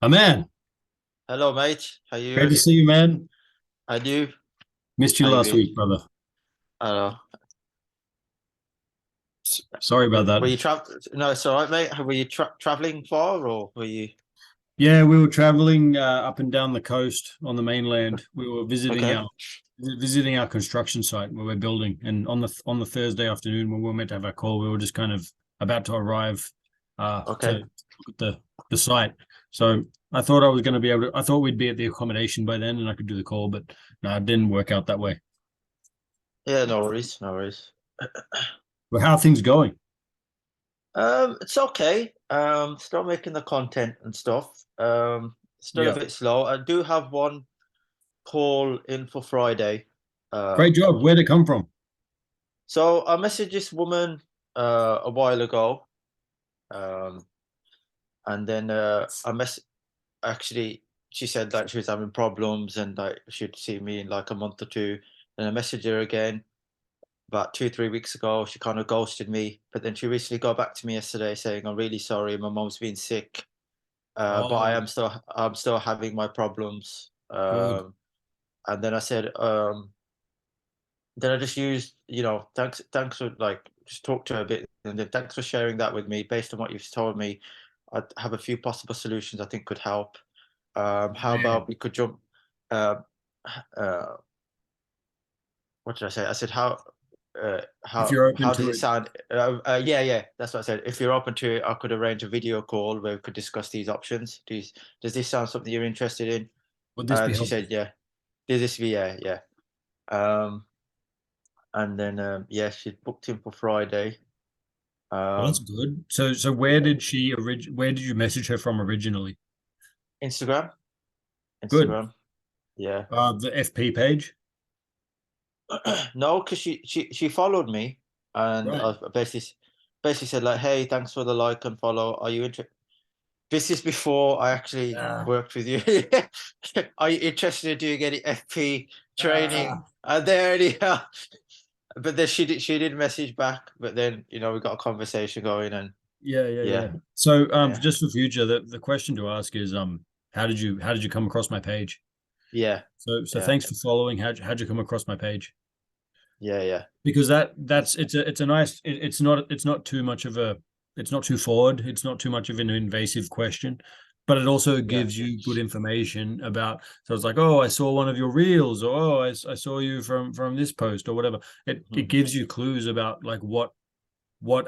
Aman, Hello, mate. How you great to doing? see you, man. I do. Missed you How you last been? week, brother. I don't know. Sorry about that. Were you No, it's all right, mate. Were you traveling far, or were you? Yeah, we were traveling up and down the coast on the mainland. We were Okay. visiting our construction site where we're building, and on the Thursday afternoon when we were meant to have our call, we were just kind of about to arrive to Okay. look at the site. So I thought I was going to be able to. I thought we'd be at the accommodation by then, and I could do the call, but no, it didn't work out that way. Yeah, no worries. No worries. But how are things going? It's okay. Still making the content and stuff. Still a Yeah, bit slow. I do have one call in for Friday. great Um, job. Where'd it come from? so I messaged this woman a while ago. Um, and then I mess actually she said that she was having problems and like she'd see me in like a month or two. Then I messaged her again about 2, 3 weeks ago. She kind of ghosted me, but then she recently got back to me yesterday saying, "I'm really sorry, my mom's been sick, but Oh, I'm still having my problems." good. And then I said, then I just used, thanks for like just talk to her a bit, and then thanks for sharing that with me. Based on what you've told me, I have a few possible solutions I think could help. How Man, about we could jump? Uh, uh, what did I say? I said if you're open how does to it it, sound? Yeah, yeah, that's what I said. If you're open to it, I could arrange a video call where we could discuss these options. Does this sound something you're interested in? would this be She helpful? said, yeah. Does this be yeah, yeah. Um, and then yeah, she booked him for Friday. Well, that's Um, good. So where did you message her from originally? Instagram, Good. Instagram, yeah. The FP page. No, because she followed me, and Right. I basically said like, "Hey, thanks for the like and follow. Are you interested?" This is before I actually Ah, worked with you. Are you interested in doing any FP training? ah. There anyhow. But then she did message back, but then we got a conversation going, and Yeah, yeah, yeah, yeah. So, yeah, just for future, the question to ask is, how did you come across my page? yeah, So yeah, thanks for following. How'd you come across my page? yeah, yeah, Because that's it's a nice. It's not too much of a. It's not too forward. It's not too much of an invasive question, but it also yeah. gives you good information about. So it's like, oh, I saw one of your reels, or oh, I saw you from this post, or whatever. It Mhm. gives you clues about like what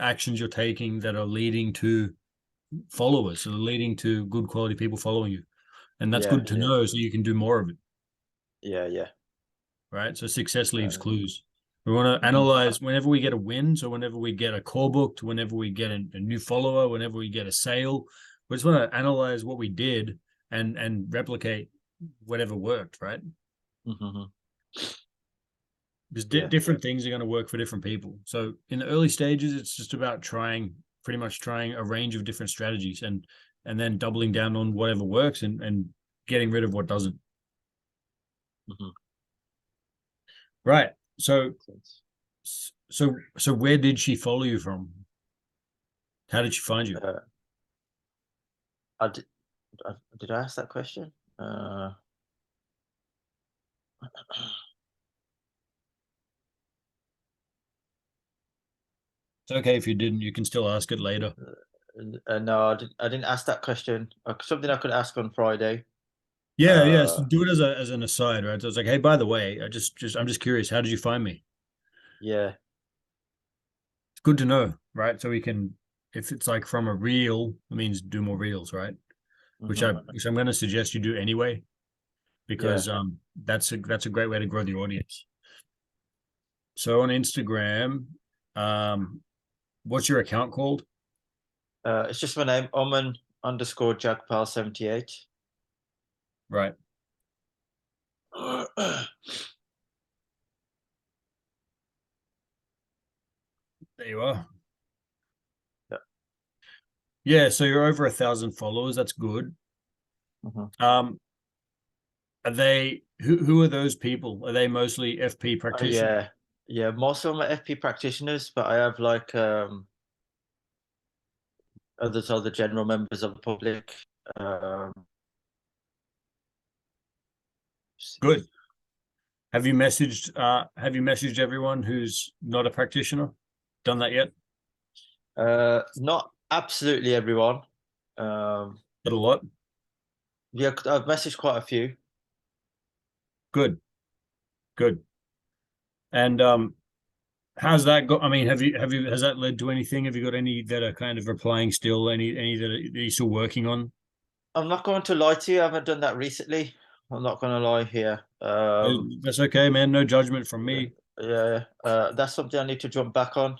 actions you're taking that are leading to followers, so leading to good quality people following you, and that's Yeah, good to yeah, know, so you can do more of it, yeah, yeah. right? So success leaves Uh, clues. We want to mhm. analyze whenever we get a win. So whenever we get a call booked, whenever we get a new follower, whenever we get a sale, we just want to analyze what we did and replicate whatever worked, right? Mhm. Because Yeah, different things are going to work for different people. So in the early stages, it's just about pretty much trying a range of different strategies and then doubling down on whatever works and getting rid of what doesn't. mhm. Right. So Makes sense. so where did she follow you from? How did she find you? Uh, I did, did I ask that question? It's okay if you didn't. You can still ask it later. No, I didn't ask that question. Something I could ask on Friday. Yeah, yeah. So Uh, do it as an aside, right? So it's like, hey, by the way, I'm just curious. How did you find me? yeah. It's good to know, right? So we can, if it's like from a reel, it means do more reels, right? Hmm. Which I'm going to suggest you do anyway, Yeah. because that's a great way to grow the audience. So on Instagram, um, what's your account called? It's just my name, Oman underscore Jagpal 78. Right. Yeah. There you are. Yeah, so you're over 1,000 followers. That's good. Mhm. Um, are they who are those people? Are they mostly FP practitioners? Yeah. Yeah. Most of them are FP practitioners, but I have like other general members of the public. Um, Good. Have you messaged everyone who's not a practitioner? Done that yet? Not absolutely everyone. Um, But a lot. yeah, I've messaged quite a few. Good. Good. And how's that go? I mean, has that led to anything? Have you got any that are kind of replying still? Any that you're still working on? I'm not going to lie to you. I haven't done that recently. I'm not going to lie here. That's okay, man. No judgment from me. Yeah, that's something I need to jump back on.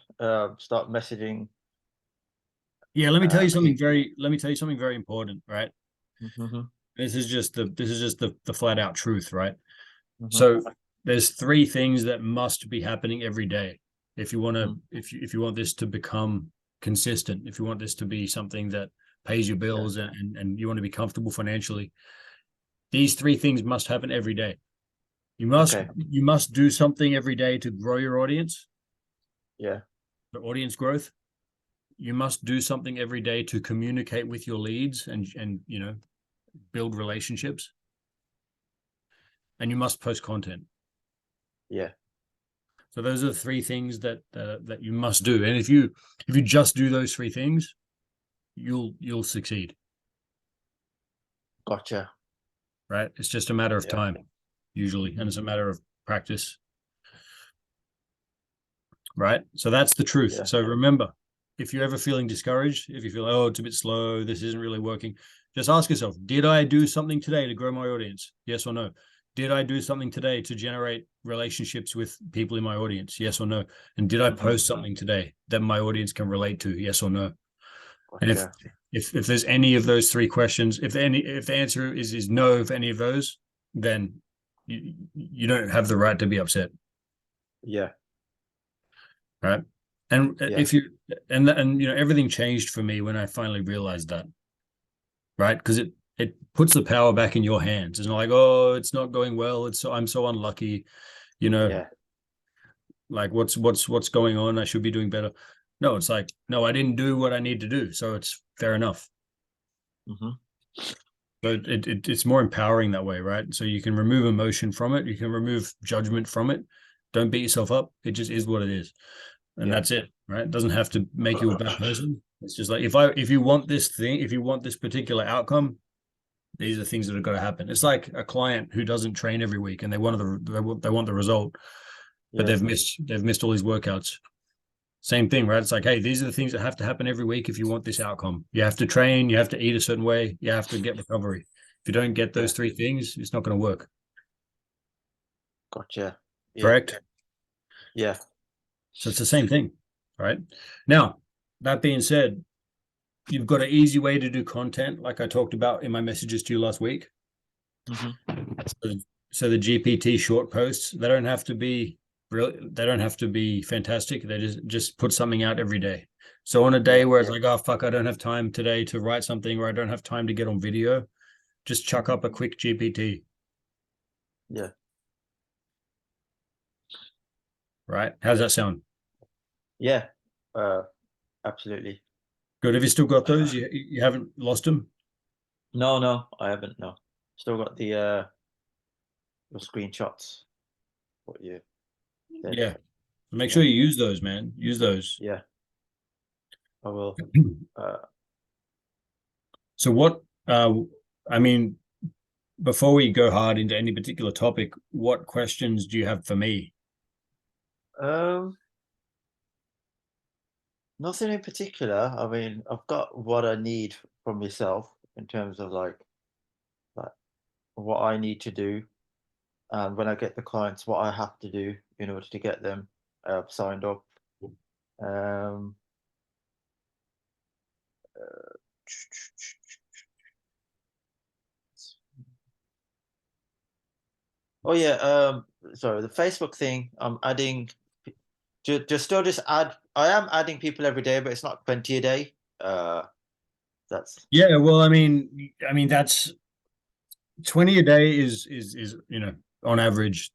Start messaging Yeah, let me tell you something people. very let me tell you something very important, right? Hmm. This is just the flat out truth, right? Hmm. So there's three things that must be happening every day if you want to Hmm. if you want this to become consistent, if you want this to be something that pays your Yeah. bills and you want to be comfortable financially. These three things must happen every day. You must Okay. you must do something every day to grow your audience, Yeah. the audience growth. You must do something every day to communicate with your leads and build relationships, and you must post content. Yeah. So those are the three things that you must do. And if you just do those three things, you'll succeed. Gotcha. Right? It's just a matter of Yeah. time, usually, and Hmm. it's a matter of practice. Right? So that's the truth. Yeah. So remember, if you're ever feeling discouraged, if you feel, oh, it's a bit slow, this isn't really working, just ask yourself, did I do something today to grow my audience? Yes or no? Did I do something today to generate relationships with people in my audience? Yes or no? And did I Hmm. post something today that my audience can relate to? Yes or no? And if Gotcha. if there's any of those three questions, if the answer is no for any of those, then you don't have the right to be upset. Yeah. Right. And Yeah. if you and everything changed for me when I finally realized that, right? Because it puts the power back in your hands. It's not like, oh, it's not going well. I'm so unlucky, you know, Yeah. like what's going on? I should be doing better. No, it's like, no, I didn't do what I need to do. So it's fair enough. Hmm. But it's more empowering that way, right? So you can remove emotion from it, you can remove judgment from it. Don't beat yourself up. It just is what it is. And Yeah. that's it, right? It doesn't have to make you a bad person. It's just like if you want this thing, if you want this particular outcome, these are things that have got to happen. It's like a client who doesn't train every week and they want the result, but Yeah. they've missed all these workouts. Same thing, right? It's like, hey, these are the things that have to happen every week if you want this outcome. You have to train, you have to eat a certain way, you have to get recovery. If you don't get Yeah. those three things, it's not going to work. Gotcha. Yeah. Correct? Yeah. So it's the same thing, right? Now, that being said, you've got an easy way to do content, like I talked about in my messages to you last week. Hmm. So the GPT short posts, they don't have to be fantastic. They just put something out every day. So on a day Yeah. where it's like, oh fuck, I don't have time today to write something, or I don't have time to get on video, just chuck Hmm. up a quick GPT, Yeah. right? How's that sound? Yeah. Uh, Absolutely. Good. Have you still got those? You haven't lost them? No, no, I haven't. No, still got the screenshots. What you said? Yeah. Make Yeah. sure you use those, man. Use those. Yeah. I will. Uh, So what I mean, before we go hard into any particular topic, what questions do you have for me? um, Nothing in particular. I mean, I've got what I need from myself in terms of like what I need to do, and when I get the clients, what I have to do in order to get them signed up. Um, oh yeah. Sorry, the Facebook thing. I'm adding. Just add. I am adding people every day, but it's not 20 a day. That's Yeah, well, I mean that's 20 a day is on average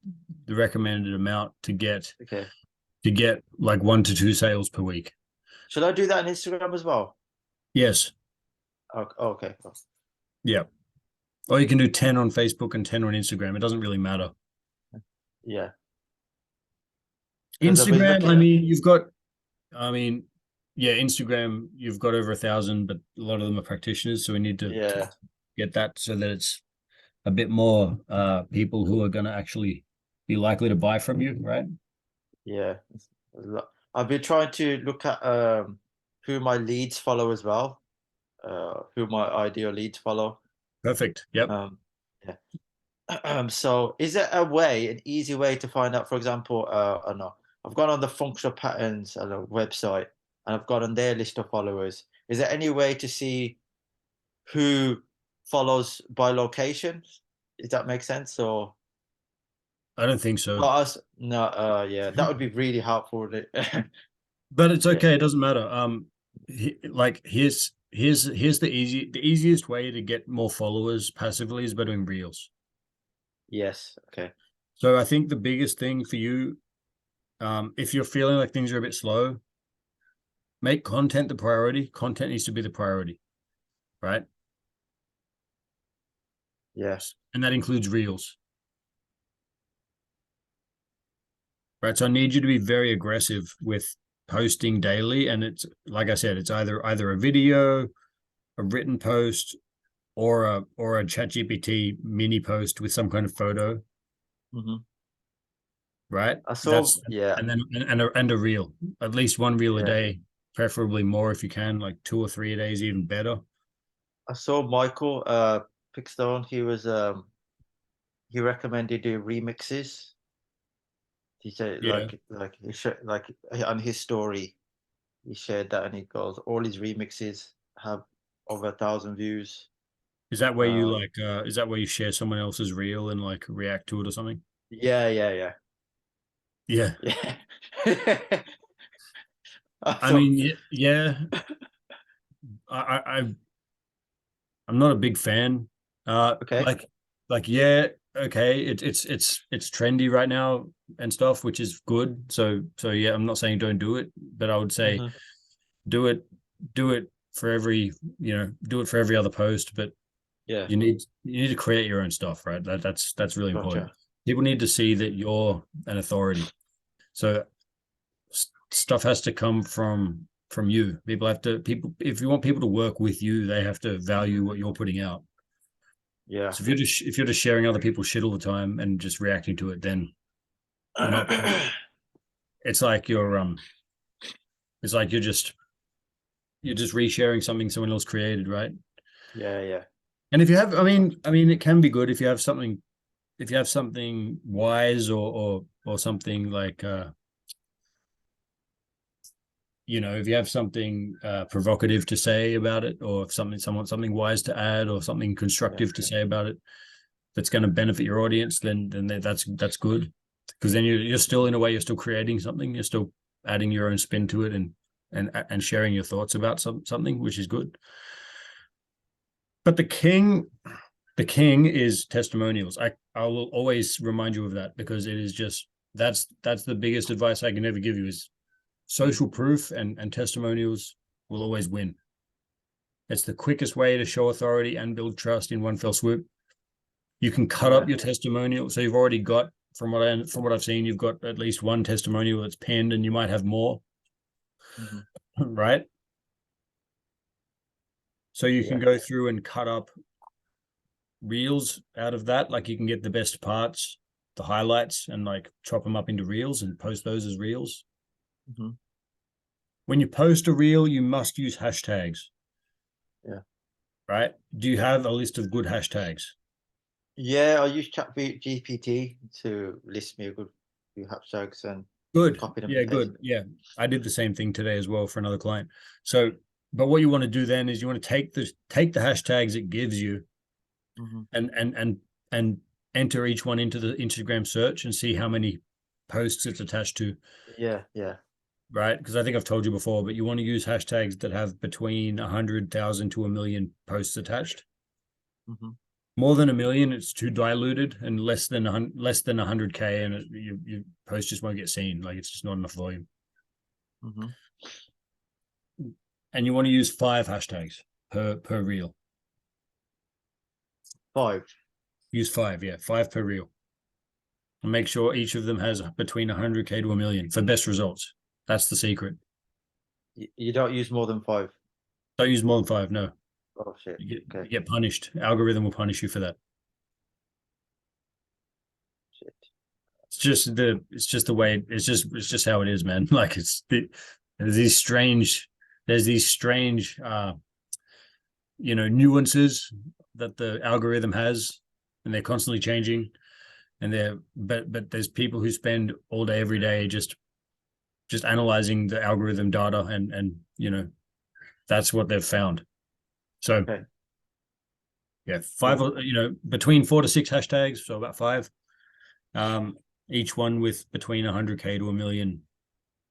the recommended amount okay. to get like 1 to 2 sales per week. Should I do that on Instagram as well? Yes. Okay. Yeah. Or you can do 10 on Facebook and 10 on Instagram. It doesn't really matter. Yeah, because I've been Instagram, looking I at. mean, you've got, I mean, yeah, Instagram, you've got over 1,000, but a lot of them are practitioners. So we need to Yeah, get that so that it's a bit more people who are going to actually be likely to buy from you, right? yeah. I've been trying to look at who my leads follow as well, who my ideal leads follow. Perfect. Yep. Um, yeah. So is there a way, an easy way to find out, for example, I don't know, I've gone on the functional patterns website and I've got on their list of followers. Is there any way to see who follows by location? Does that make sense? Or I don't think so. not us? No, yeah, that would be really helpful. But it's Yeah. okay. It doesn't matter. Like here's the easiest way to get more followers passively is by doing reels. Yes. Okay. So I think the biggest thing for you, if you're feeling like things are a bit slow, make content the priority. Content needs to be the priority, right? Yeah. And that includes reels, right? So I need you to be very aggressive with posting daily. And it's like I said, it's either a video, a written post, or a chat GPT mini post with some kind of photo, Hmm. right? I saw. That's Yeah. and then and a reel, at least one reel a Yeah. day, preferably more if you can, like 2 or 3 a day is even better. I saw Michael Pickstone. He recommended do remixes. He said Yeah. like on his story he shared that and he goes all his remixes have over 1,000 views. Is that where you Um, like is that where you share someone else's reel and like react to it or something? yeah, yeah, Yeah. yeah, yeah. I So mean, yeah, I I'm not a big fan. Uh, okay. like, yeah, okay, it's trendy right now and stuff, which is good. So yeah, I'm not saying don't do it, but I would say Hmm. do it, do it for every, do it for every other post. But Yeah, you need to create your own stuff, right? That's really important. gotcha. People need to see that you're an authority. So stuff has to come from you. People if you want people to work with you, they have to value what you're putting out. Yeah. So if you're just sharing other people's shit all the time and just reacting to it, then you're not. It's like it's like you're just resharing something someone else created, right? Yeah, yeah, And if you have, it can be good if you have something, wise or something like if you have something provocative to say about it, or if something wise to add, or something yeah, constructive to say about it, that's going to benefit your audience, then that's good, because then you're still, in a way, you're still creating something, you're still adding your own spin to it, and sharing your thoughts about something, which is good. But the king is testimonials. I will always remind you of that, because it is just that's the biggest advice I can ever give you is social proof, and testimonials will always win. It's the quickest way to show authority and build trust in one fell swoop. You can cut up yeah. your testimonial. So you've already got, from what I've seen, you've got at least one testimonial that's penned, and you might have more, Hmm. right? So you can Yeah, go through and cut up reels out of that. Like, you can get the best parts, the highlights, and like chop them up into reels and post those as reels. hmm, When you post a reel, you must use hashtags, yeah, right? Do you have a list of good hashtags? yeah. I use chat GPT to list me a good few hashtags and Good. copy them Yeah, and paste good. Yeah. I did the same thing today as well for another client. So, but what you want to do then is you want to take the hashtags it gives you, them. Hmm. and enter each one into the Instagram search and see how many posts it's attached to, Yeah, yeah. right? Because I think I've told you before, but you want to use hashtags that have between 100,000 to 1 million posts attached. Hmm. More than 1 million, it's too diluted, and less than 100K, and your post just won't get seen. Like, it's just not enough volume. Hmm. And you want to use 5 hashtags per reel. 5. Use 5, yeah, 5 per reel. And make sure each of them has between 100K to 1 million for best results. That's the secret. You don't use more than 5. Don't use more than 5. No, Oh shit. you Okay. get punished. Algorithm will punish you for that. Shit. It's just the way it's just how it is, man. Like there's these strange nuances that the algorithm has, and they're constantly changing. And but there's people who spend all day every day just analyzing the algorithm data, and that's what they've found. So Okay. yeah, 5, between 4 to 6 hashtags, so about 5. Each one with between 100K to 1 million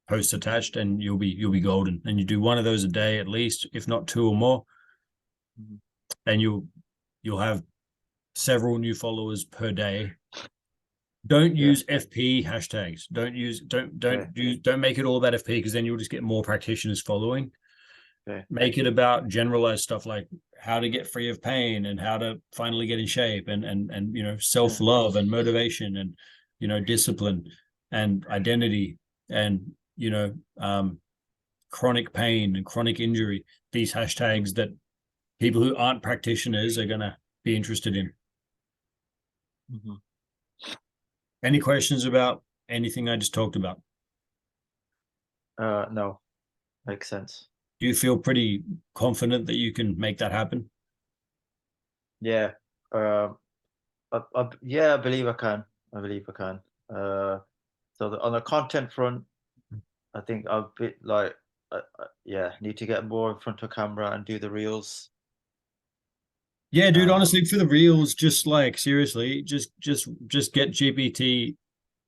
posts attached, and you'll be golden. And you do one of those a day at least, if not 2 or more, and you'll have several new followers per day. Don't Yeah. use FP hashtags. Don't make it all about FP, because then you'll just get more practitioners following. Okay. Make it about generalized stuff like how to get free of pain and how to finally get in shape, and self-love and motivation and discipline and identity and chronic pain and chronic injury. These hashtags that people who aren't practitioners are going to be interested in. Mm-hmm. Any questions about anything I just talked about? No, makes sense. Do you feel pretty confident that you can make that happen? Yeah. Yeah, I believe I can. I believe I can. So on the content front, I think I'll be like, yeah, need to get more in front of camera and do the reels. Yeah, dude, Um, honestly, for the reels, just like seriously, just get GPT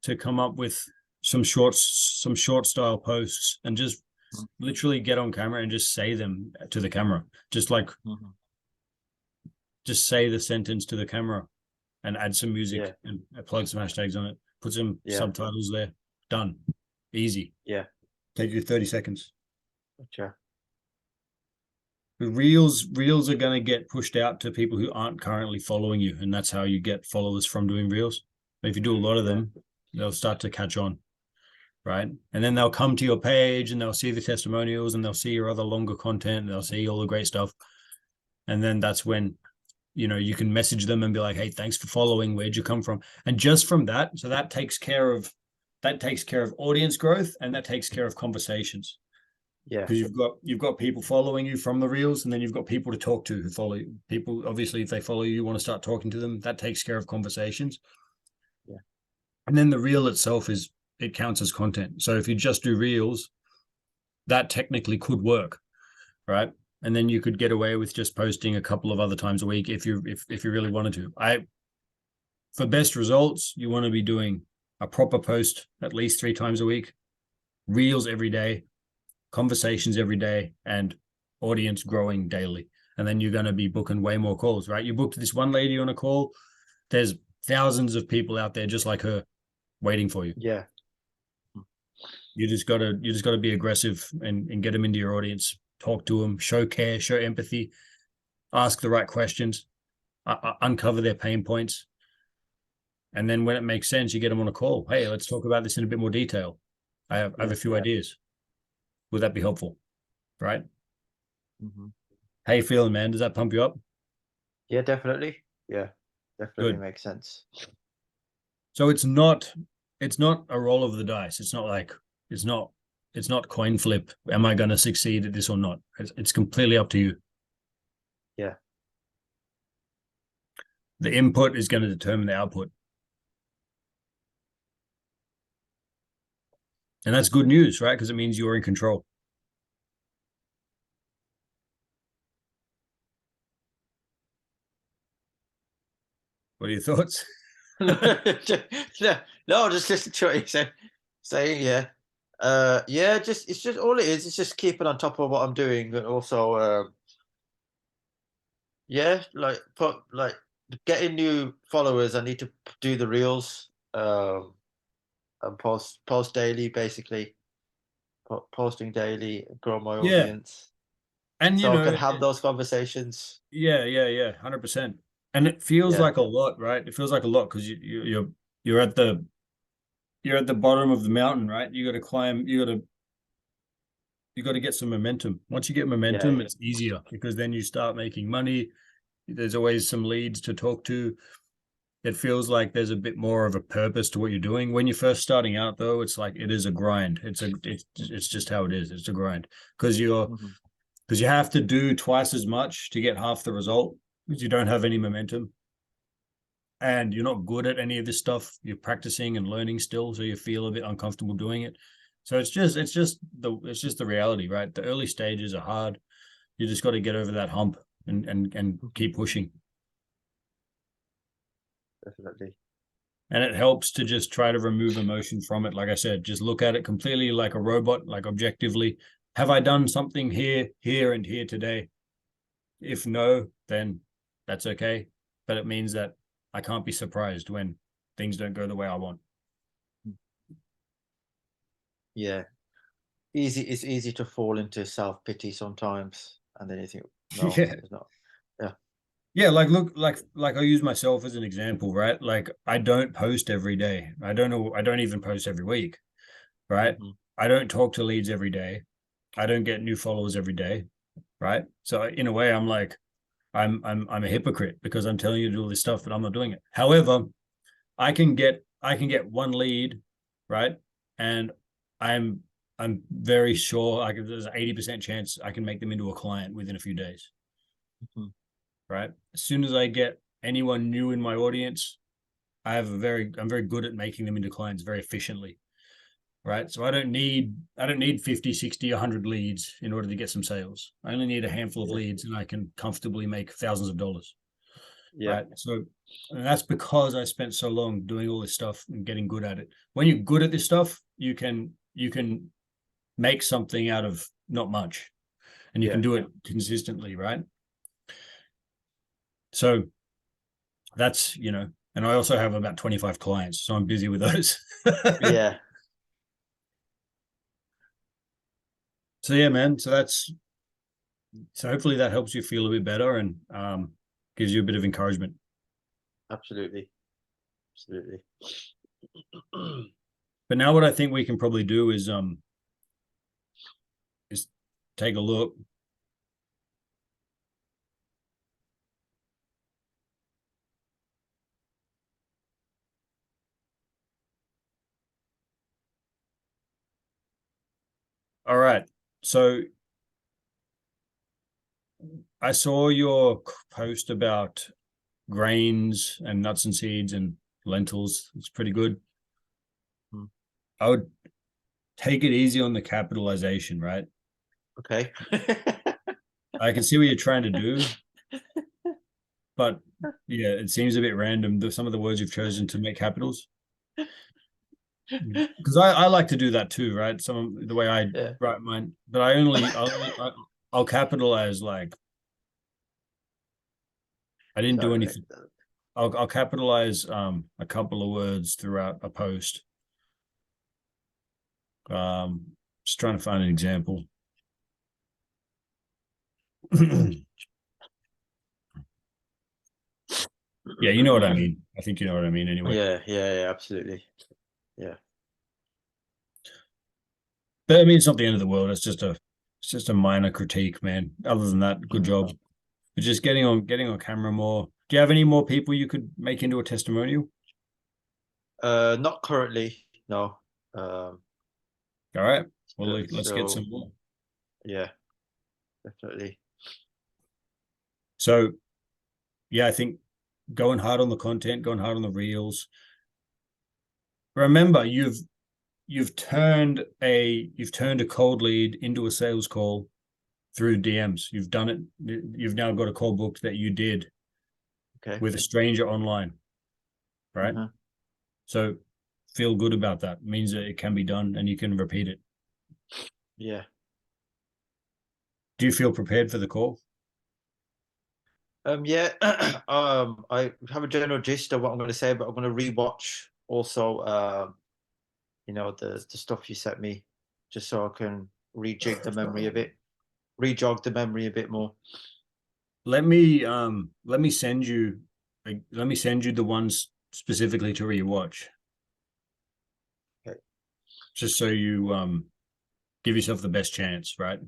to come up with some short style posts, and just literally get on camera and just say them to the camera. mhm. Just say the sentence to the camera and add some Yeah, music and plug some hashtags on it. Put some yeah, subtitles there. Done. Easy. yeah. Take you 30 seconds. Gotcha. The reels are going to get pushed out to people who aren't currently following you, and that's how you get followers from doing reels. But if you do a lot of Yeah, them, they'll start to catch on, right? And then they'll come to your page and they'll see the testimonials and they'll see your other longer content and they'll see all the great stuff. And then that's when you can message them and be like, hey, thanks for following, where'd you come from? And just from that, so that takes care of audience growth, and that takes care of conversations, yeah, because you've got people following you from the reels, and then you've got people to talk to who follow you. People, obviously, if they follow you, you want to start talking to them. That takes care of conversations. yeah, And then the reel itself it counts as content. So if you just do reels, that technically could work, right? And then you could get away with just posting a couple of other times a week if you really wanted to. For best results, you want to be doing a proper post at least 3 times a week, reels every day, conversations every day, and audience growing daily. And then you're going to be booking way more calls, right? You booked this one lady on a call. There's thousands of people out there just like her waiting for you. yeah, You just gotta be aggressive and get them into your audience. Talk to them, show care, show empathy, ask the right questions, uncover their pain points, and then when it makes sense, you get them on a call. Hey, let's talk about this in a bit more detail. I have yeah. a few ideas. Would that be helpful? Right? Hmm. How you feeling, man? Does that pump you up? Yeah, definitely. Yeah, definitely Good. makes sense. So it's not a roll of the dice. It's not like it's not it's not coin flip. Am I going to succeed at this or not? It's completely up to you. Yeah, The input is going to determine the output. And that's good news, right? Because it means you're in control. What are your thoughts? no, no, just listen to what you said. Saying, yeah, yeah. Just it's just all it is. It's just keeping on top of what I'm doing, and also, yeah, like getting new followers. I need to do the reels, and post daily, basically posting daily, grow my Yeah. audience, And so I can have those conversations. yeah, 100%. And it feels Yeah. like a lot, right? It feels like a lot because you're at the you're at the bottom of the mountain, right? You got to climb. You got to get some momentum. Once you get Yeah. momentum, it's easier because then you start making money. There's always some leads to talk to. It feels like there's a bit more of a purpose to what you're doing. When you're first starting out, though, it's like it is a grind. It's just how it is. It's a grind because Mhm. you have to do twice as much to get half the result because you don't have any momentum and you're not good at any of this stuff. You're practicing and learning still, so you feel a bit uncomfortable doing it. So it's just the reality, right? The early stages are hard. You just got to get over that hump and Mhm. keep pushing. Definitely. And it helps to just try to remove emotion from it. Like I said, just look at it completely like a robot, like objectively. Have I done something here, here, and here today? If no, then that's okay. But it means that I can't be surprised when things don't go the way I want. Yeah. It's easy to fall into self-pity sometimes, and then you think, no, Yeah. it's not. Yeah. Yeah, like look, like I use myself as an example, right? Like I don't post every day. I don't know, I don't even post every week, right? Hmm. I don't talk to leads every day. I don't get new followers every day, right? So in a way, I'm like, I'm a hypocrite because I'm telling you to do all this stuff, but I'm not doing it. However, I can get one lead, right? And I'm I'm very sure there's an 80% chance I can make them into a client within a few days, Hmm. right? As soon as I get anyone new in my audience, I'm very good at making them into clients very efficiently, right? So I don't need 50, 60, 100 leads in order to get some sales. I only need a handful of Yeah. leads and I can comfortably make thousands of dollars, Yeah. right? So and that's because I spent so long doing all this stuff and getting good at it. When you're good at this stuff, you can make something out of not much and you can Yeah. do it consistently, right? So that's, and I also have about 25 clients, so I'm busy with those. Yeah. So yeah, man. So hopefully that helps you feel a bit better and gives you a bit of encouragement. Absolutely. Absolutely. But now what I think we can probably do is take a look. All right. So I saw your post about grains and nuts and seeds and lentils. It's pretty good. Mm. I would take it easy on the capitalization, right? Okay. I can see what you're trying to do, but yeah, it seems a bit random. Some of the words you've chosen to make capitals. Because I like to do that too, right? Some of the way I Yeah. write mine, but I'll capitalize like I didn't do Sorry, anything. mate. I'll capitalize a couple of words throughout a post. Just trying to find an example. Yeah, you know what I mean. I think you know what I mean anyway. Yeah. Yeah. Yeah. Absolutely. Yeah. But I mean, it's not the end of the world. It's just a minor critique, man. Other than that, good Mm. job. But just getting on camera more. Do you have any more people you could make into a testimonial? Not currently. No. Um. All right. Well, let's get So some more. yeah, definitely. So yeah, I think going hard on the content, going hard on the reels. Remember, you've turned a cold lead into a sales call through DMs. You've done it. You've now got a call booked that you did Okay. with a stranger online, right? Uh-huh. So feel good about that. It means that it can be done and you can repeat it. Yeah. Do you feel prepared for the call? Yeah. I have a general gist of what I'm going to say, but I'm going to rewatch also. The stuff you sent me, just so I can rejig the memory a bit, rejog the memory a bit more. Let me send you. Like, let me send you the ones specifically to rewatch, Okay. just so you give yourself the best chance, right?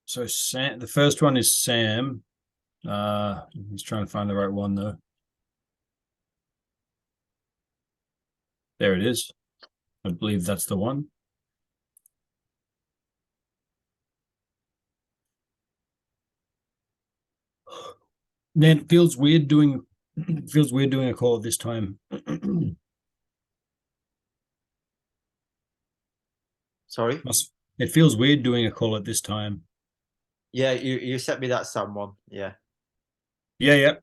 So Sam, the first one is Sam. He's trying to find the right one though. There it is. I believe that's the one. Man, it feels weird doing a call at this time. Sorry. It feels weird doing a call at this time. Yeah, you sent me that someone. Yeah. Yeah, yeah.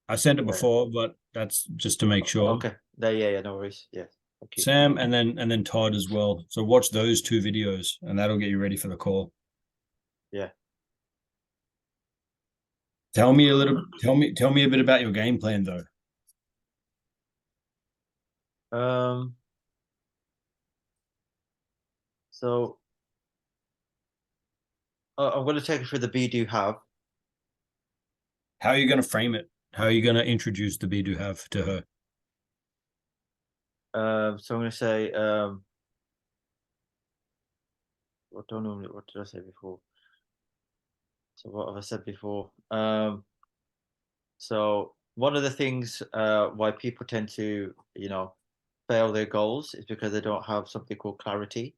I sent it Yeah. before, but that's just to make sure. Okay. Yeah, no worries. Yeah. Okay. Sam and then Todd as well. So watch those two videos and that'll get you ready for the call. Yeah. Tell me a bit about your game plan though. Um. So I'm going to take it for the be do have. How are you going to frame it? How are you going to introduce the be do have to her? So I'm going to say what don't know what did I say before? So what have I said before? So one of the things why people tend to fail their goals is because they don't have something called clarity.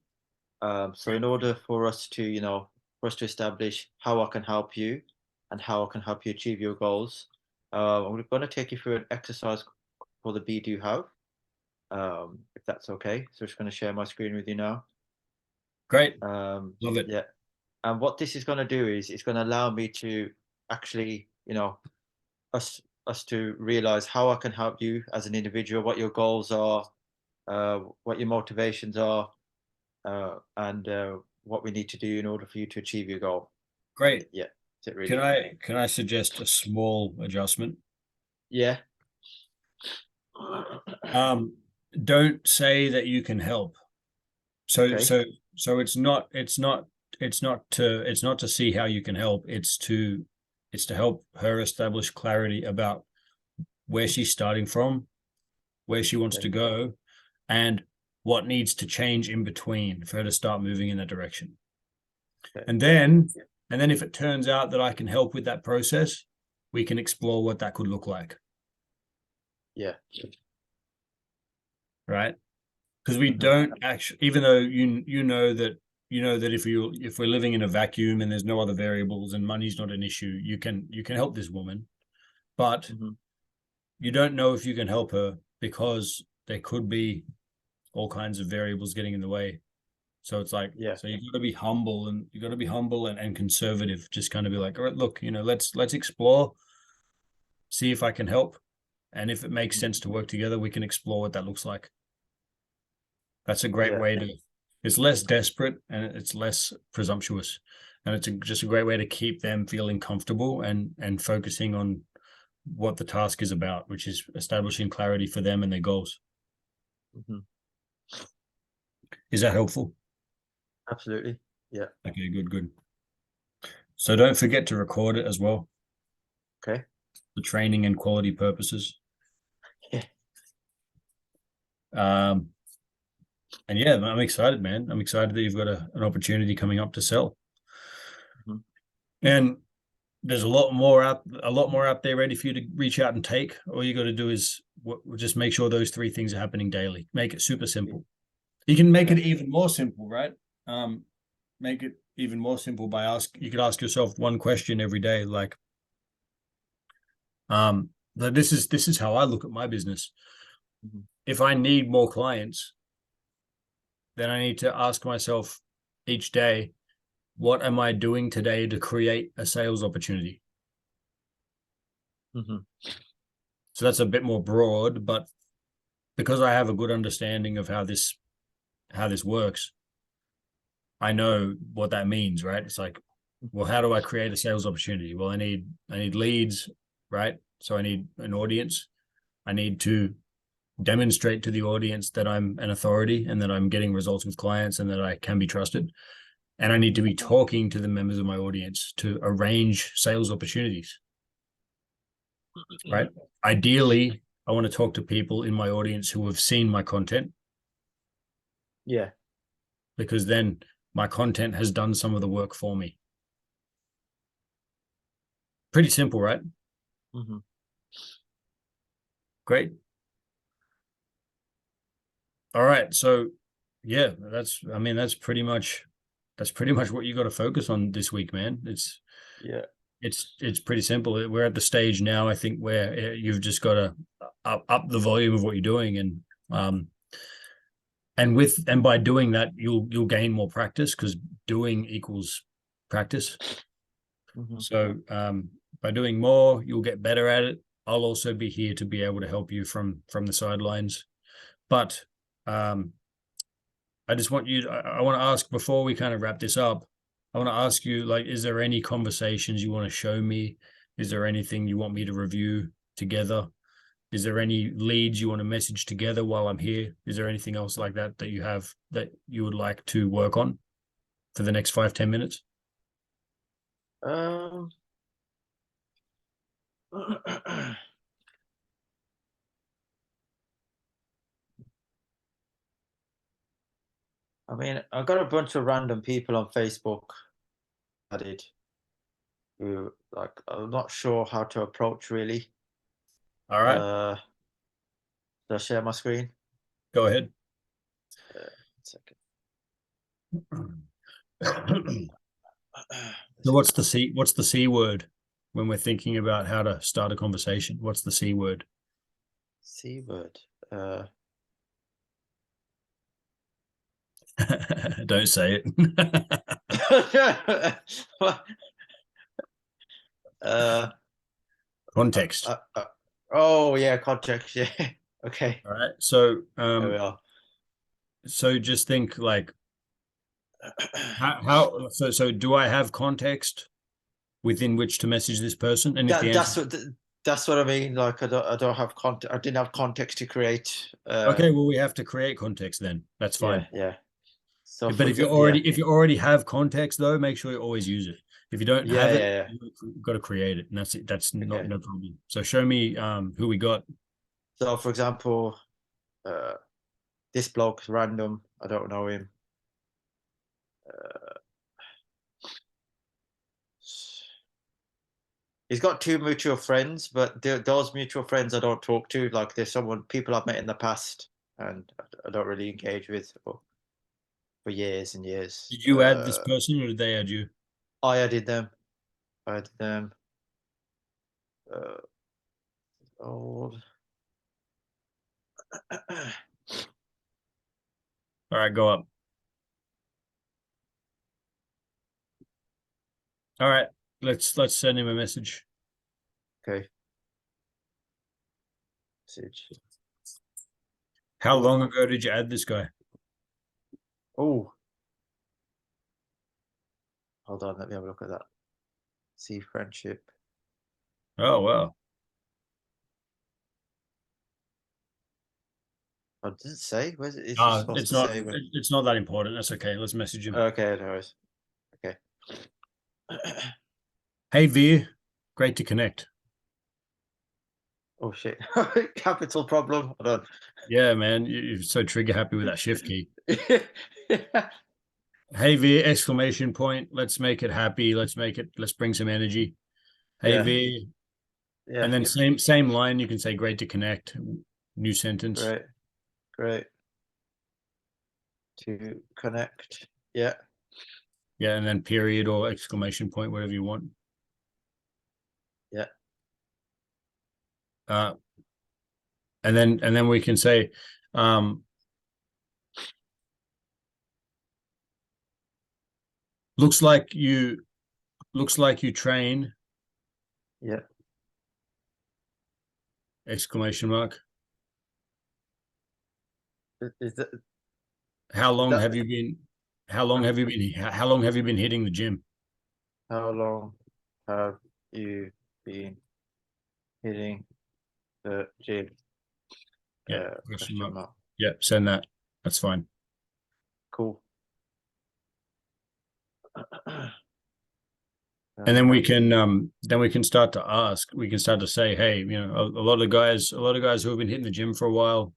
So in order for us to for us to establish how I can help you and how I can help you achieve your goals, I'm going to take you through an exercise for the be do have, if that's okay. So I'm just going to share my screen with you now. Great. Love it. Yeah, and what this is going to do is it's going to allow me to actually, us to realize how I can help you as an individual, what your goals are, what your motivations are, and what we need to do in order for you to achieve your goal. Great. Yeah, that's it really. Can I suggest a small adjustment? Yeah. Um, don't say that you can help. So Okay. so so it's not to see how you can help. It's to help her establish clarity about where she's starting from, where she wants Okay. to go, and what needs to change in between for her to start moving in that direction. Okay. And then if it turns out that I can help with that process, we can explore what that could look like. Yeah. Right. Because we Mhm. don't actually, even though you know that if we're living in a vacuum and there's no other variables and money's not an issue, you can help this woman, but Mhm. you don't know if you can help her because there could be all kinds of variables getting in the way. So it's like, Yeah. so you got to be humble and conservative. Just kind of be like, all right, look, let's explore, see if I can help, and if it makes Mhm. sense to work together, we can explore what that looks like. That's a great Yeah. way to. It's less desperate and it's less presumptuous, and just a great way to keep them feeling comfortable and focusing on what the task is about, which is establishing clarity for them and their goals. Mhm. Is that helpful? Absolutely. Yeah. Okay, good. So don't forget to record it as well Okay. for training and quality purposes. Yeah. Um, and yeah, I'm excited, man. I'm excited that you've got an opportunity coming up to sell. Mhm. And there's a lot more out there ready for you to reach out and take. All you got to do is just make sure those three things are happening daily. Make it super simple. You can make Yeah. it even more simple, right? Make it even more simple by you could ask yourself one question every day, like, this is how I look at my business. Mhm. If I need more clients, then I need to ask myself each day, what am I doing today to create a sales opportunity? Mhm. So that's a bit more broad, but because I have a good understanding of how this works, I know what that means, right? It's like, well, how do I create a sales opportunity? Well, I need leads, right? So I need an audience. I need to demonstrate to the audience that I'm an authority and that I'm getting results with clients and that I can be trusted. And I need to be talking to the members of my audience to arrange sales opportunities, right? Ideally, I want to talk to people in my audience who have seen my content, Yeah. because then my content has done some of the work for me. Pretty simple, right? Mm-hmm. Great. All right. So yeah, that's pretty much what you got to focus on this week, man. Yeah. It's pretty simple. We're at the stage now, I think, where you've just got to up the volume of what you're doing, and by doing that, you'll gain more practice, because doing equals practice. Mm-hmm. So by doing more, you'll get better at it. I'll also be here to be able to help you from the sidelines. But I just want you, I want to ask, before we kind of wrap this up, I want to ask you, like, is there any conversations you want to show me? Is there anything you want me to review together? Is there any leads you want to message together while I'm here? Is there anything else like that that you have that you would like to work on for the next 5-10 minutes? Um, I mean, I got a bunch of random people on Facebook added who, like, I'm not sure how to approach really. All right, Should I share my screen? go ahead. 1 second. So what's the C word when we're thinking about how to start a conversation? What's the C word? C word. Don't say it. uh, Context. oh yeah, context. Yeah. Okay. All right. So There we are. so just think, like, how do I have context within which to message this person? And if the That answer, that's what I mean. Like, I don't have context. I didn't have context to create. okay, well, we have to create context then. That's Yeah, fine. yeah. So But for example, yeah, if you already have context, though, make sure you always use it. If you don't yeah, have it, yeah, you've got to create it, and that's it. That's yeah. not Okay. no problem. So show me who we got. So for example, uh, this bloke's random. I don't know him. Uh, he's got two mutual friends, but those mutual friends I don't talk to. Like, there's someone people I've met in the past, and I don't really engage with for years and years. Did you add this person, or did they add you? I added them. I added them. Uh, old. All right, go up. All right, let's send him a message. Okay. Message. How long ago did you add this guy? Oh, hold on. Let me have a look at that. See friendship. Oh wow. Oh, does it say? Where's it? It's just supposed to say when. It's not that important. That's okay. Let's message him. Okay, no worries. Okay. Hey Veer, great to connect. Oh shit. Capital problem. Hold on. Yeah, man, you're so trigger happy with that shift key. Yeah. Hey Veer, exclamation point. Let's make it happy. Let's bring some energy. Hey Yeah. Veer. Yeah. And then same line, you can say great to connect. New sentence. Great. Great. To connect. Yeah. Yeah, and then period or exclamation point, whatever you want. Yeah. Uh, and then we can say, um, looks like you train, Yeah. exclamation mark. Is that How is long that have you been how long have you been hitting the gym? how long have you been hitting the gym? Yeah, question Question mark. mark. Yeah, send that. That's fine. Cool. And then we can start to ask, we can start to say, hey, you know, a lot of guys who have been hitting the gym for a while,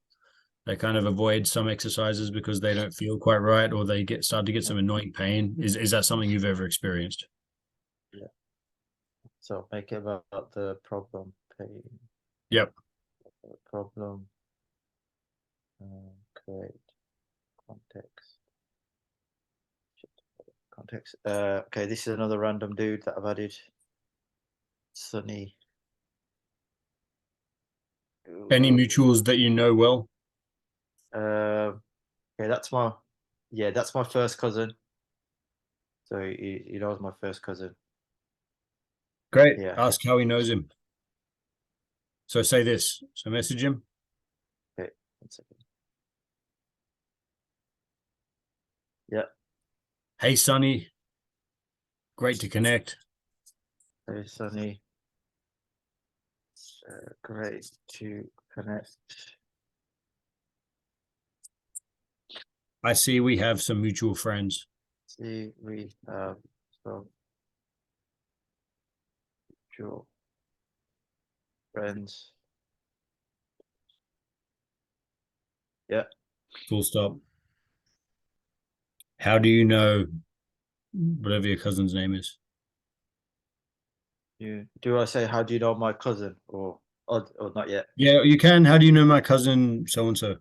they kind of avoid some exercises because they don't feel quite right, or they start to get some annoying pain. Is that something you've ever experienced? Yeah. So make it about the problem. Pain. Yep. Problem. Create context. Context. Okay, this is another random dude that I've added. Sunny. Any mutuals that you know well? Okay, that's my first cousin. So he knows my first cousin. Great. Yeah. Ask how he knows him. So say this. So message him. Okay. 1 second. Yeah. Hey, Sonny. Great to connect. Hey, Sunny. Great to connect. I see we have some mutual friends. See, we have some mutual friends. Yeah. Full stop. How do you know whatever your cousin's name is? Do I say how do you know my cousin or not yet? Yeah, you can. How do you know my cousin so and so?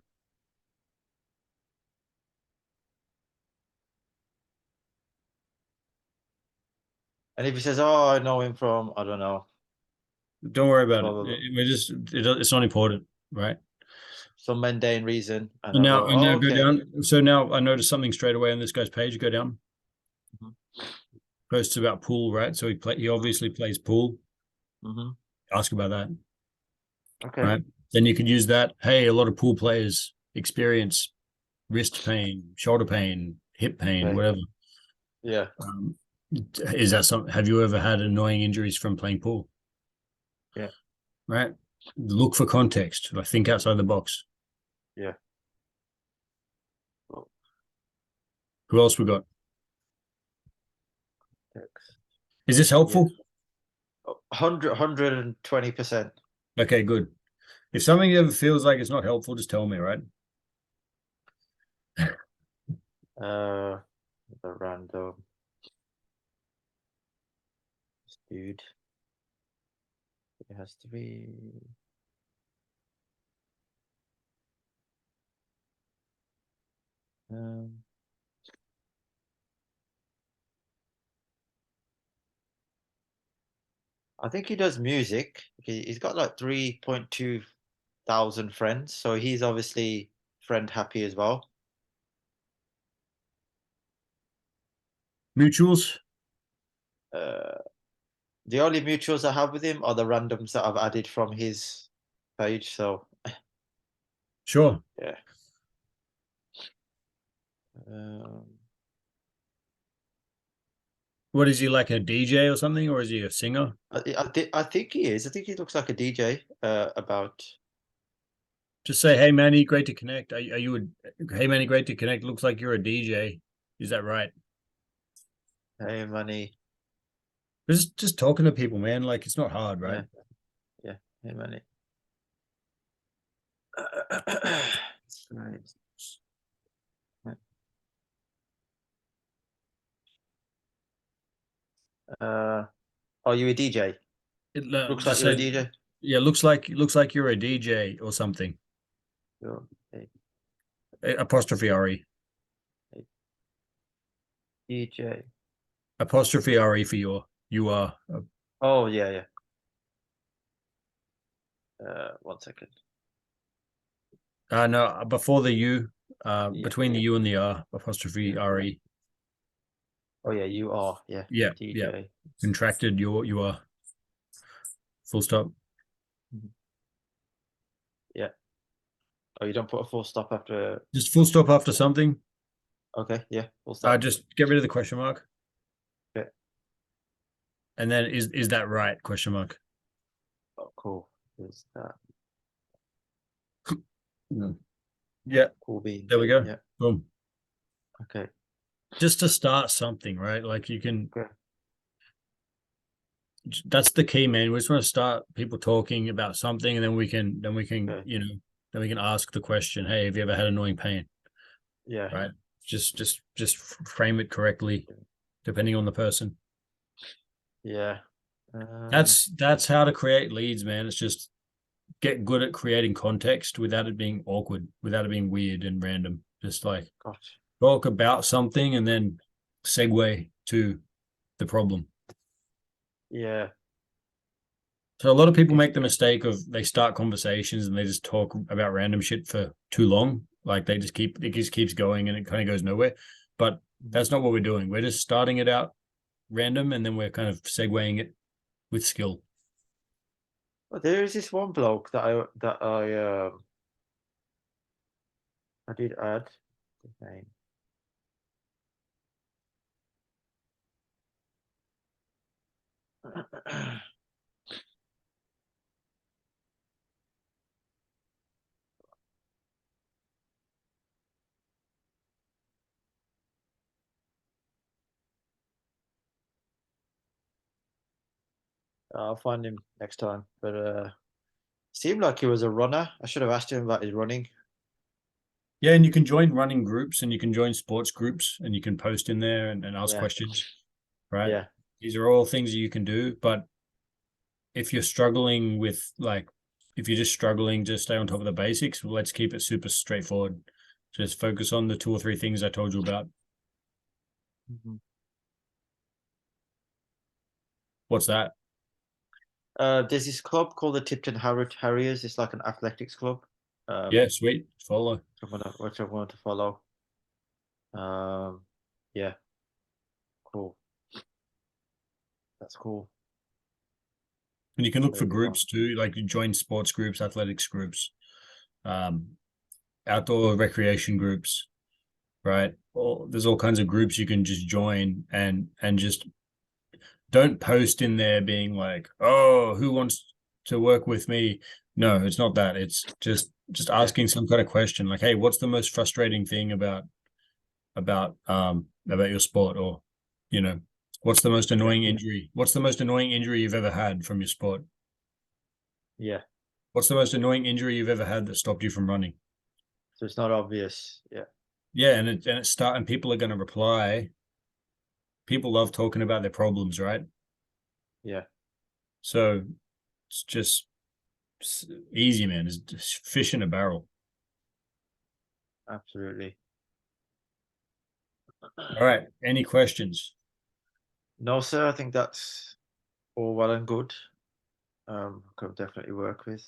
And if he says, "Oh, I know him from I don't know, Don't worry about blah it. blah blah," It's not important, right? some mundane reason, and And I now go, and "Oh, now go okay." down. So now I noticed something straight away on this guy's page. Go down. Mhm. Posts about pool, right? So he obviously plays pool. Mhm. Ask about that, Okay. right? Then you could use that. Hey, a lot of pool players experience wrist pain, shoulder pain, hip pain, Okay. whatever. Yeah. Um, is that some? Have you ever had annoying injuries from playing pool? Yeah. Right. Look for context. Like think outside the box. Yeah. Well, Who else we got? text. Is this Yeah. helpful? 120%. Okay, good. If something ever feels like it's not helpful, just tell me, right? Uh, the random dude. It has to be. Um, I think he does music. He's got like 3.2 thousand friends, so he's obviously friend happy as well. Mutuals? Uh, the only mutuals I have with him are the randoms that I've added from his page. So Sure. yeah. Um, What is he, like a DJ or something, or is he a singer? I think he is. I think he looks like a DJ. About Just say, hey Manny, great to connect. Are you hey Manny, great to connect. Looks like you're a DJ. Is that right? hey money. Just talking to people, man. Like it's not hard, right? Yeah, yeah. Hey money. Right. Are you a DJ? Looks like Just you're a say, DJ. yeah, looks like you're a DJ or something. You're a Apostrophe re. DJ. Apostrophe re for you are. Oh yeah, yeah. 1 second. No, before the U, Yeah. between the U and the R, apostrophe re. Oh yeah, you are. Yeah, Yeah, yeah. DJ. Contracted. You are. Full stop. Mhm. Yeah. Oh, you don't put a full stop after. Just full stop after something. Okay. Yeah. Full stop. Just get rid of the question mark, Okay. and then is that right? Question mark. Oh, cool. Is that Mm. Yeah, Cool beans. there we go. Yeah. Boom. Okay. Just to start something, right? Like you can, Okay. that's the key, man. We just want to start people talking about something, and then we can, Okay. then we can ask the question, hey, have you ever had annoying pain? Yeah. Right? Just frame it correctly, depending on the person. Yeah. Um, That's how to create leads, man. It's just get good at creating context without it being awkward, without it being weird and random. Just like gosh. talk about something and then segue to the problem. Yeah. So a lot of people Okay. make the mistake of they start conversations and they just talk about random shit for too long. Like they just keep it just keeps going and it kind of goes nowhere. But Mhm. that's not what we're doing. We're just starting it out random and then we're kind of segueing it with skill. Well, there is this one bloke I did add his name. I'll find him next time. But seemed like he was a runner. I should have asked him about his running. Yeah, and you can join running groups and you can join sports groups and you can post in there and ask Yeah. questions, right? Yeah. These are all things that you can do. But if you're struggling with like if you're just struggling to stay on top of the basics, well, let's keep it super straightforward. Just focus on the two or three things I told you about. Mhm. What's that? There's this club called the Harriers. It's like an athletics club. Yeah, sweet. Follow. Which I want to follow. Um, yeah, cool. That's cool. And you can look for There we go. groups too, like you join sports groups, athletics groups, um, outdoor recreation groups, right? There's all kinds of groups you can just join and just don't post in there being like, oh, who wants to work with me? No, it's not that. It's just Yeah, asking some kind of question like, hey, what's the most frustrating thing about your sport? Or, you know, what's the most yeah, annoying injury? What's the most annoying injury you've ever had from your sport? yeah. What's the most annoying injury you've ever had that stopped you from running? So it's not obvious. Yeah, Yeah, and people are going to reply. People love talking about their problems, right? yeah, So it's just easy, man. It's just fish in a barrel. absolutely. All right. Any questions? No, sir. I think that's all well and good. Could definitely work with.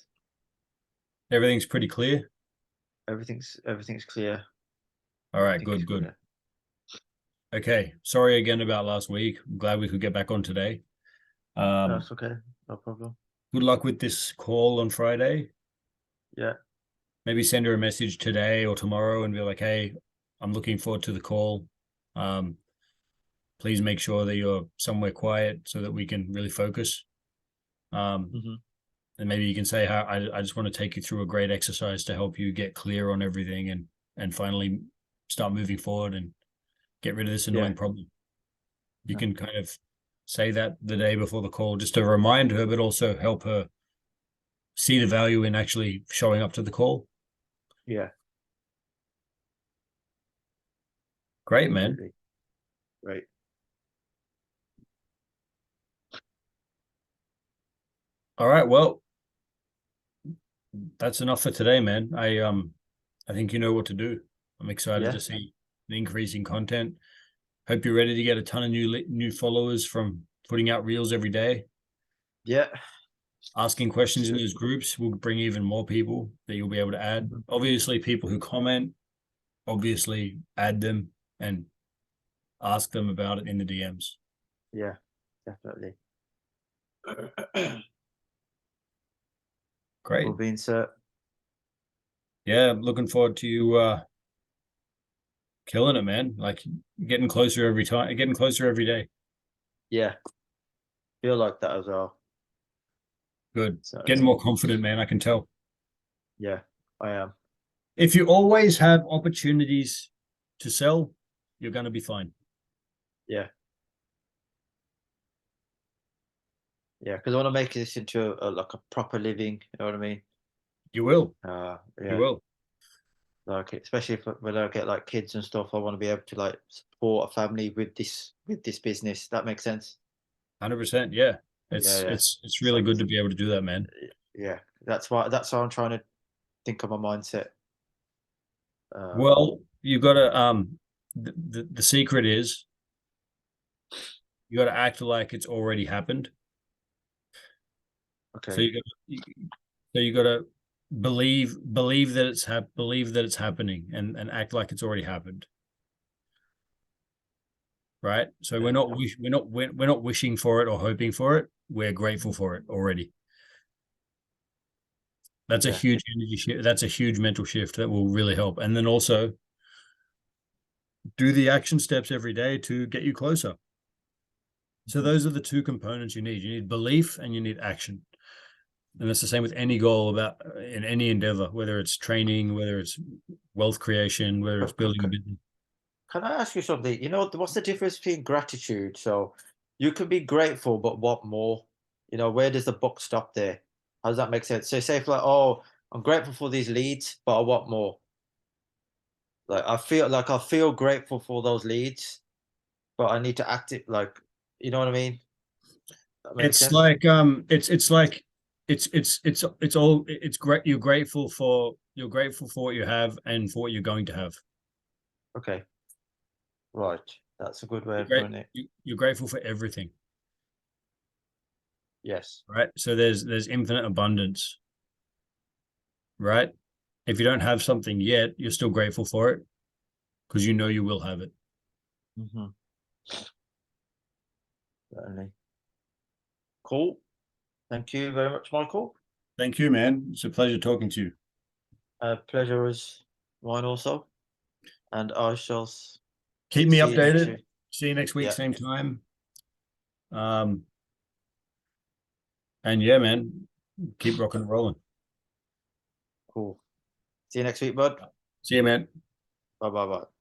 Everything's pretty clear. Everything's clear. All right. Everything is Good, good. clear. Okay. Sorry again about last week. I'm glad we could get back on today. That's okay. No problem. Good luck with this call on Friday. Yeah. Maybe send her a message today or tomorrow and be like, hey, I'm looking forward to the call. Um, please make sure that you're somewhere quiet so that we can really focus. Um, Hmm. and maybe you can say how I just want to take you through a great exercise to help you get clear on everything and finally start moving forward and get rid of this Yeah. annoying problem. You Uh, can kind of say that the day before the call just to remind her, but also help her see the value in actually showing up to the call. Yeah. Great, man. Absolutely. Right. All right. Well, that's enough for today, man. I think you know what to do. I'm excited Yeah. to see an increase in content. Hope you're ready to get a ton of new followers from putting out reels every day. Yeah. Asking questions in those groups will bring even more people that you'll be able to add. Mhm. Obviously, people who comment, obviously add them and ask them about it in the DMs. Yeah. Definitely. Great. Cool beans, sir. Yeah, looking forward to you killing it, man. Like getting closer every time, getting closer every day. Yeah. Feel like that as well. Good. So Getting more confident, man. I can tell. yeah, I am. If you always have opportunities to sell, you're going to be fine. Yeah. Yeah, because I want to make this into like a proper living. You know what I mean? You will. You Yeah. will. Like especially if when I get like kids and stuff, I want to be able to like support a family with this business. That makes sense. 100%. Yeah. Yeah, yeah. It's really So good to be able to do that, man. yeah, that's why I'm trying to think of my mindset. Um, Well, you got to the secret is you got to act like it's already happened. So okay, you got to believe that believe that it's happening and act like it's already happened. Right? So yeah, we're not wishing for it or hoping for it. We're grateful for it already. That's a yeah, huge energy shift. That's a huge mental shift that will really help. And then also do the action steps every day to get you closer. So mhm, those are the two components you need. You need belief and you need action. And that's the same with any goal about in any endeavor, whether it's training, whether it's wealth creation, whether it's building a business. Can I ask you something? You know, what's the difference between gratitude? So you can be grateful, but what more? You know, where does the buck stop there? How does that make sense? So say if like, oh, I'm grateful for these leads, but I want more. Like I feel grateful for those leads, but I need to act it like, you know what I mean? That makes It's sense. like it's like it's all it's great. You're grateful for what you have and for what you're going to have. Okay, right. That's a good way You're of great. putting it. You're grateful for everything, Yes. right? So there's infinite abundance, right? If you don't have something yet, you're still grateful for it because you know you will have it. Hmm. Certainly. Cool. Thank you very much, Michael. Thank you, man. It's a pleasure talking to you. Pleasure is mine also, and I shall Keep me see you next updated. week. See you next week, Yeah, same time. Um, and yeah, man, keep rocking and rolling. cool. See you next week, bud. See you, man. Bye bye bye.